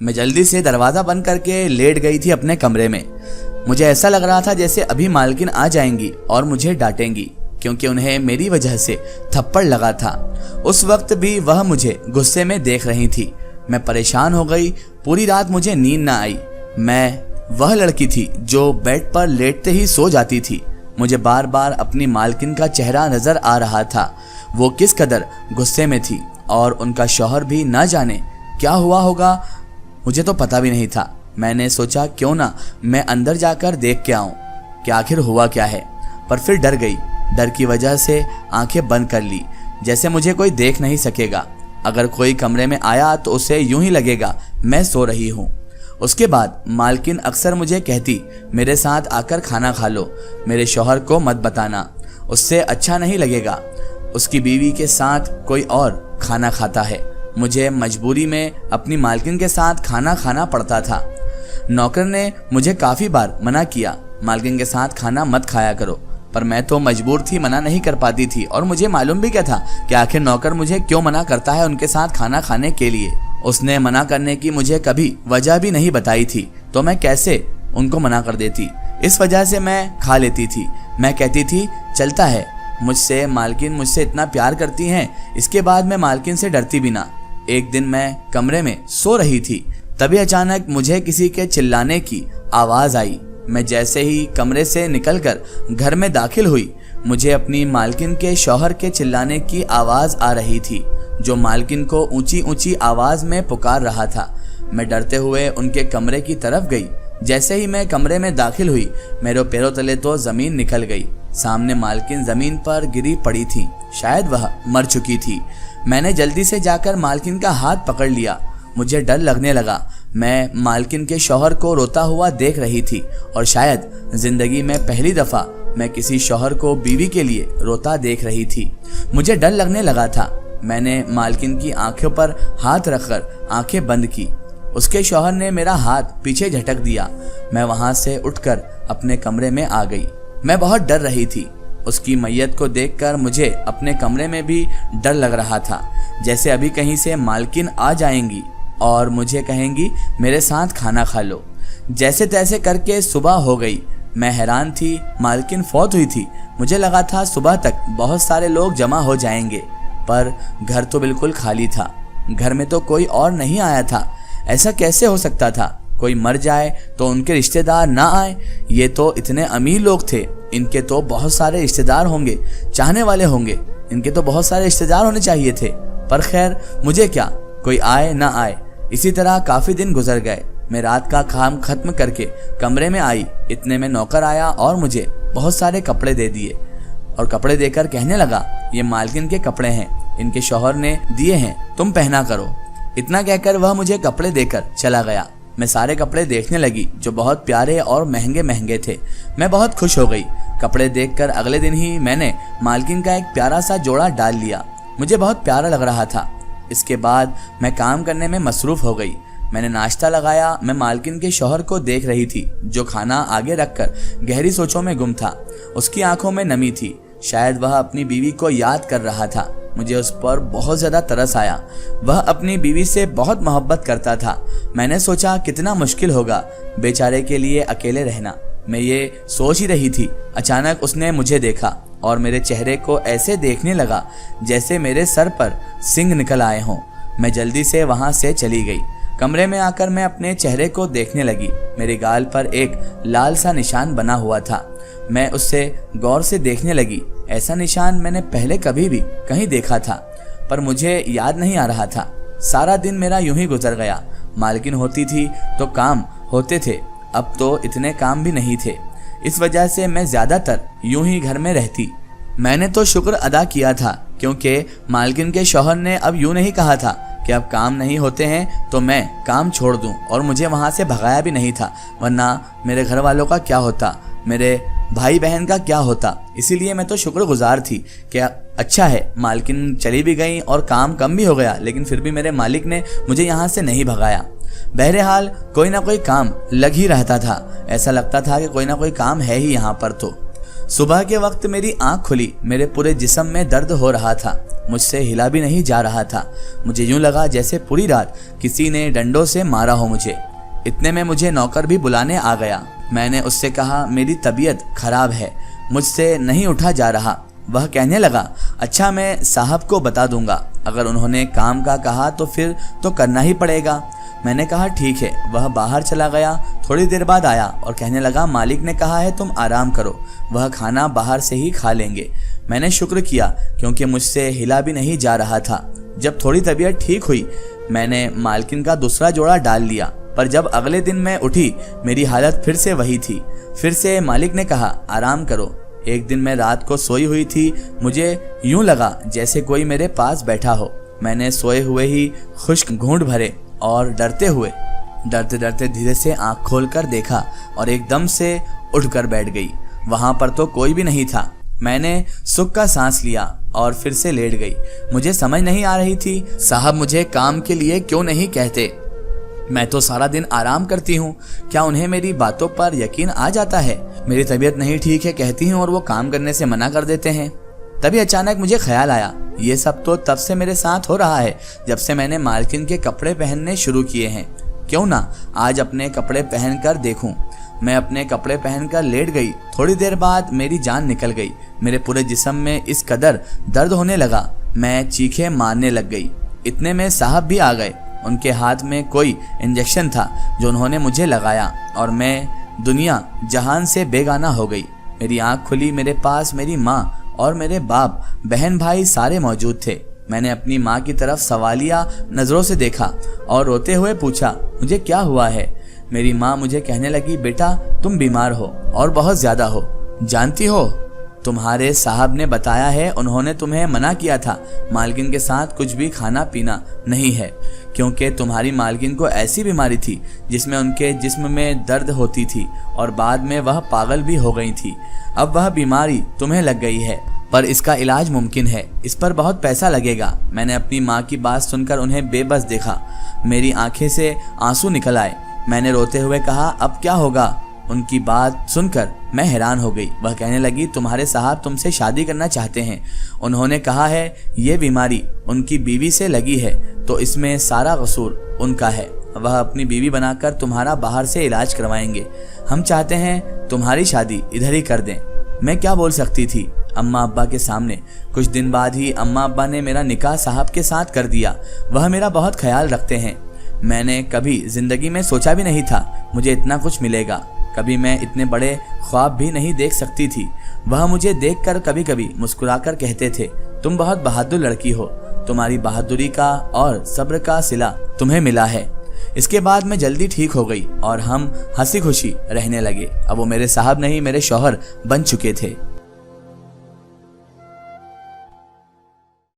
मैं जल्दी से दरवाज़ा बंद करके लेट गई थी अपने कमरे में। मुझे ऐसा लग रहा था जैसे अभी मालकिन आ जाएंगी और मुझे डांटेंगी, क्योंकि उन्हें मेरी वजह से थप्पड़ लगा था। उस वक्त भी वह मुझे गुस्से में देख रही थी। मैं परेशान हो गई। पूरी रात मुझे नींद ना आई। मैं वह लड़की थी जो बेड पर लेटते ही सो जाती थी। मुझे बार बार अपनी मालकिन का चेहरा नजर आ रहा था। वो किस कदर गुस्से में थी और उनका शौहर भी ना जाने क्या हुआ होगा, मुझे तो पता भी नहीं था। मैंने सोचा क्यों ना मैं अंदर जाकर देख के आऊं कि आखिर हुआ क्या है, पर फिर डर गई। डर की वजह से आंखें बंद कर ली, जैसे मुझे कोई देख नहीं सकेगा। अगर कोई कमरे में आया तो उसे यूं ही लगेगा मैं सो रही हूँ। उसके बाद मालकिन अक्सर मुझे कहती, मेरे साथ आकर खाना खा लो, मेरे शौहर को मत बताना, उससे अच्छा नहीं लगेगा, उसकी बीवी के साथ कोई और खाना खाता है। मुझे मजबूरी में अपनी मालकिन के साथ खाना खाना पड़ता था। नौकर ने मुझे काफ़ी बार मना किया, मालकिन के साथ खाना मत खाया करो, पर मैं तो मजबूर थी, मना नहीं कर पाती थी। और मुझे मालूम भी क्या था कि आखिर नौकर मुझे क्यों मना करता है उनके साथ खाना खाने के लिए। उसने मना करने की मुझे कभी वजह भी नहीं बताई थी, तो मैं कैसे उनको मना कर देती। इस वजह से मैं खा लेती थी। मैं कहती थी चलता है, मुझसे मालकिन मुझसे इतना प्यार करती हैं, इसके बाद मैं मालकिन से डरती भी ना। एक दिन मैं कमरे में सो रही थी, तभी अचानक मुझे किसी के चिल्लाने की आवाज़ आई। मैं जैसे ही कमरे से निकलकर घर में दाखिल हुई, मुझे अपनी मालकिन के शौहर के चिल्लाने की आवाज़ आ रही थी, जो मालकिन को ऊंची ऊंची आवाज़ में पुकार रहा था। मैं डरते हुए उनके कमरे की तरफ गई। जैसे ही मैं कमरे में दाखिल हुई, मेरे पैरों तले तो ज़मीन निकल गई। सामने मालकिन ज़मीन पर गिरी पड़ी थी, शायद वह मर चुकी थी। मैंने जल्दी से जाकर मालकिन का हाथ पकड़ लिया। मुझे डर लगने लगा। मैं मालकिन के शौहर को रोता हुआ देख रही थी, और शायद जिंदगी में पहली दफ़ा मैं किसी शौहर को बीवी के लिए रोता देख रही थी। मुझे डर लगने लगा था। मैंने मालकिन की आंखों पर हाथ रखकर आंखें बंद की। उसके शौहर ने मेरा हाथ पीछे झटक दिया। मैं वहां से उठकर अपने कमरे में आ गई। मैं बहुत डर रही थी। उसकी मैयत को देखकर मुझे अपने कमरे में भी डर लग रहा था, जैसे अभी कहीं से मालकिन आ जाएंगी और मुझे कहेंगी मेरे साथ खाना खा लो। जैसे तैसे करके सुबह हो गई। मैं हैरान थी, मालकिन फौत हुई थी। मुझे लगा था सुबह तक बहुत सारे लोग जमा हो जाएंगे, पर घर तो बिल्कुल खाली था। घर में तो कोई और नहीं आया था। ऐसा कैसे हो सकता था? कोई मर जाए तो उनके रिश्तेदार ना आए? ये तो इतने अमीर लोग थे, इनके तो बहुत सारे रिश्तेदार होंगे, चाहने वाले होंगे, इनके तो बहुत सारे रिश्तेदार होने चाहिए थे। पर खैर, मुझे क्या, कोई आए ना आए। इसी तरह काफ़ी दिन गुजर गए। मैं रात का काम खत्म करके कमरे में आई। इतने में नौकर आया और मुझे बहुत सारे कपड़े दे दिए, और कपड़े देकर कहने लगा, ये मालकिन के कपड़े हैं, इनके शौहर ने दिए हैं, तुम पहना करो। इतना कहकर वह मुझे कपड़े देकर चला गया। मैं सारे कपड़े देखने लगी जो बहुत प्यारे और महंगे महंगे थे। मैं बहुत खुश हो गई। कपड़े देखकर अगले दिन ही मैंने मालकिन का एक प्यारा सा जोड़ा डाल लिया। मुझे बहुत प्यारा लग रहा था। इसके बाद मैं काम करने में मसरूफ़ हो गई। मैंने नाश्ता लगाया। मैं मालकिन के शौहर को देख रही थी, जो खाना आगे रखकर गहरी सोचों में गुम था। उसकी आंखों में नमी थी, शायद वह अपनी बीवी को याद कर रहा था। मुझे उस पर बहुत ज़्यादा तरस आया। वह अपनी बीवी से बहुत मोहब्बत करता था। मैंने सोचा कितना मुश्किल होगा बेचारे के लिए अकेले रहना। मैं ये सोच ही रही थी, अचानक उसने मुझे देखा और मेरे चेहरे को ऐसे देखने लगा जैसे मेरे सर पर सिंग निकल आए हों। मैं जल्दी से वहाँ से चली गई। कमरे में आकर मैं अपने चेहरे को देखने लगी। मेरे गाल पर एक लाल सा निशान बना हुआ था। मैं उससे गौर से देखने लगी। ऐसा निशान मैंने पहले कभी भी कहीं देखा था, पर मुझे याद नहीं आ रहा था। सारा दिन मेरा यूं ही गुजर गया। मालकिन होती थी तो काम होते थे, अब तो इतने काम भी नहीं थे। इस वजह से मैं ज़्यादातर यूं ही घर में रहती। मैंने तो शुक्र अदा किया था, क्योंकि मालकिन के शौहर ने अब यूं नहीं कहा था कि अब काम नहीं होते हैं तो मैं काम छोड़ दूं, और मुझे वहां से भगाया भी नहीं था, वरना मेरे घर वालों का क्या होता, मेरे भाई बहन का क्या होता। इसीलिए मैं तो शुक्रगुजार थी कि अच्छा है मालकिन चली भी गई और काम कम भी हो गया, लेकिन फिर भी मेरे मालिक ने मुझे यहाँ से नहीं भगाया। बहरहाल कोई ना कोई काम लग ही रहता था। ऐसा लगता था कि कोई ना कोई काम है ही यहाँ पर। तो सुबह के वक्त मेरी आंख खुली, मेरे पूरे जिस्म में दर्द हो रहा था, मुझसे हिला भी नहीं जा रहा था। मुझे यूं लगा जैसे पूरी रात किसी ने डंडों से मारा हो मुझे। इतने में मुझे नौकर भी बुलाने आ गया। मैंने उससे कहा मेरी तबीयत खराब है, मुझसे नहीं उठा जा रहा। वह कहने लगा अच्छा मैं साहब को बता दूंगा, अगर उन्होंने काम का कहा तो फिर तो करना ही पड़ेगा। मैंने कहा ठीक है। वह बाहर चला गया। थोड़ी देर बाद आया और कहने लगा मालिक ने कहा है तुम आराम करो, वह खाना बाहर से ही खा लेंगे। मैंने शुक्र किया क्योंकि मुझसे हिला भी नहीं जा रहा था। जब थोड़ी तबीयत ठीक हुई मैंने मालकिन का दूसरा जोड़ा डाल लिया, पर जब अगले दिन मैं उठी मेरी हालत फिर से वही थी। फिर से मालिक ने कहा आराम करो। एक दिन मैं रात को सोई हुई थी, मुझे यूं लगा जैसे कोई मेरे पास बैठा हो। मैंने सोए हुए ही खुश्क घूंट भरे और डरते डरते धीरे से आंख खोलकर देखा और एकदम से उठकर बैठ गई। वहां पर तो कोई भी नहीं था। मैंने सुख का सांस लिया और फिर से लेट गई। मुझे समझ नहीं आ रही थी साहब मुझे काम के लिए क्यों नहीं कहते। मैं तो सारा दिन आराम करती हूँ, क्या उन्हें मेरी बातों पर यकीन आ जाता है? मेरी तबीयत नहीं ठीक है कहती हूँ और वो काम करने से मना कर देते हैं। तभी अचानक मुझे ख्याल आया ये सब तो तब से मेरे साथ हो रहा है जब से मैंने मालकिन के कपड़े पहनने शुरू किए हैं। क्यों ना आज अपने कपड़े पहनकर देखूं। मैं अपने कपड़े पहनकर लेट गई। थोड़ी देर बाद मेरी जान निकल गई। मेरे पूरे जिस्म में इस कदर दर्द होने लगा, मैं चीखें मारने लग गई। इतने में साहब भी आ गए। उनके हाथ में कोई इंजेक्शन था जो उन्होंने मुझे लगाया और मैं दुनिया जहान से बेगाना हो गई। मेरी आंख खुली, मेरे पास मेरी माँ और मेरे बाप बहन भाई सारे मौजूद थे। मैंने अपनी माँ की तरफ सवालिया नज़रों से देखा और रोते हुए पूछा मुझे क्या हुआ है। मेरी माँ मुझे कहने लगी बेटा तुम बीमार हो और बहुत ज़्यादा हो। जानती हो तुम्हारे साहब ने बताया है, उन्होंने तुम्हें मना किया था मालकिन के साथ कुछ भी खाना पीना नहीं है, क्योंकि तुम्हारी मालकिन को ऐसी बीमारी थी जिसमें उनके जिस्म में दर्द होती थी और बाद में वह पागल भी हो गई थी। अब वह बीमारी तुम्हें लग गई है पर इसका इलाज मुमकिन है, इस पर बहुत पैसा लगेगा। मैंने अपनी माँ की बात सुनकर उन्हें बेबस देखा। मेरी आंखें से आंसू निकल आए। मैंने रोते हुए कहा अब क्या होगा। उनकी बात सुनकर मैं हैरान हो गई। वह कहने लगी तुम्हारे साहब तुमसे शादी करना चाहते हैं। उन्होंने कहा है ये बीमारी उनकी बीवी से लगी है तो इसमें सारा कसूर उनका है। वह अपनी बीवी बनाकर तुम्हारा बाहर से इलाज करवाएंगे। हम चाहते हैं तुम्हारी शादी इधर ही कर दें। मैं क्या बोल सकती थी अम्मा अब्बा के सामने। कुछ दिन बाद ही अम्मा अब्बा ने मेरा निकाह साहब के साथ कर दिया। वह मेरा बहुत ख्याल रखते हैं। मैंने कभी जिंदगी में सोचा भी नहीं था मुझे इतना कुछ मिलेगा। कभी मैं इतने बड़े ख्वाब भी नहीं देख सकती थी। वह मुझे देखकर कभी कभी मुस्कुराकर कहते थे तुम बहुत बहादुर लड़की हो, तुम्हारी बहादुरी का और सब्र का सिला तुम्हें मिला है। इसके बाद मैं जल्दी ठीक हो गई और हम हंसी खुशी रहने लगे। अब वो मेरे साहब नहीं मेरे शौहर बन चुके थे।